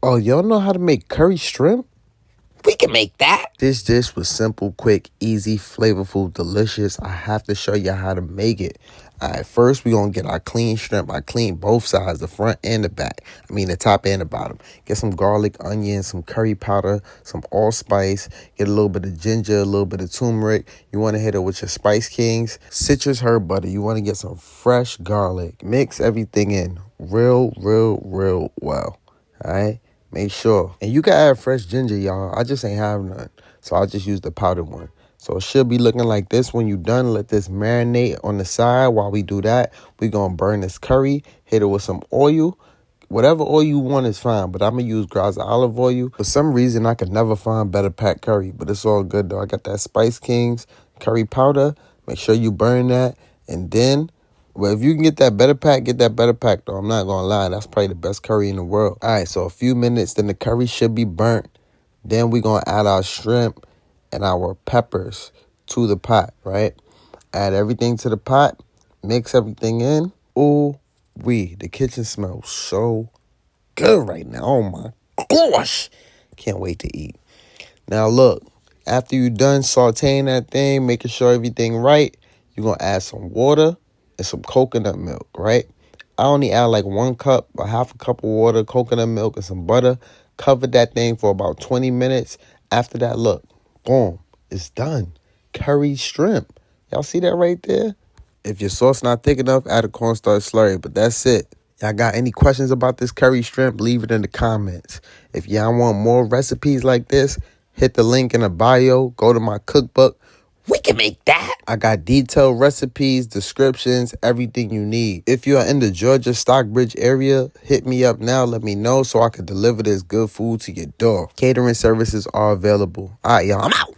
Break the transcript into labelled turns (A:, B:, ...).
A: Oh, y'all know how to make curry shrimp?
B: We can make that.
A: This dish was simple, quick, easy, flavorful, delicious. I have to show you how to make it. All right, first we're going to get our clean shrimp. I clean both sides, the front and the back. I mean the top and the bottom. Get some garlic, onion, some curry powder, some allspice. Get a little bit of ginger, a little bit of turmeric. You want to hit it with your Spice Kings. Citrus herb butter. You want to get some fresh garlic. Mix everything in real well. All right? Make sure. And you can add fresh ginger, y'all. I just ain't have none. So I'll just use the powdered one. So it should be looking like this when you done. Let this marinate on the side. While we do that, we going to burn this curry. Hit it with some oil. Whatever oil you want is fine. But I'm going to use Graza olive oil. For some reason, I could never find better packed curry. But it's all good, though. I got that Spice Kings curry powder. Make sure you burn that. And then... well, if you can get that better pack, get that better pack, though. I'm not going to lie. That's probably the best curry in the world. All right, so a few minutes, then the curry should be burnt. Then we're going to add our shrimp and our peppers to the pot, right? Add everything to the pot. Mix everything in. Ooh, the kitchen smells so good right now. Oh, my gosh. Can't wait to eat. Now, look. After you're done sauteing that thing, making sure everything right, you're going to add some water and some coconut milk, right? I only add like 1 cup or half a cup of water, coconut milk, and some butter. Cover that thing for about 20 minutes. After that, look, boom, it's done. Curry shrimp. Y'all see that right there? If your sauce not thick enough, add a cornstarch slurry, but that's it. Y'all got any questions about this curry shrimp, leave it in the comments. If y'all want more recipes like this, hit the link in the bio. Go to my cookbook.
B: We can make that.
A: I got detailed recipes, descriptions, everything you need. If you are in the Georgia Stockbridge area, hit me up now. Let me know so I can deliver this good food to your door. Catering services are available. All right, y'all. I'm out.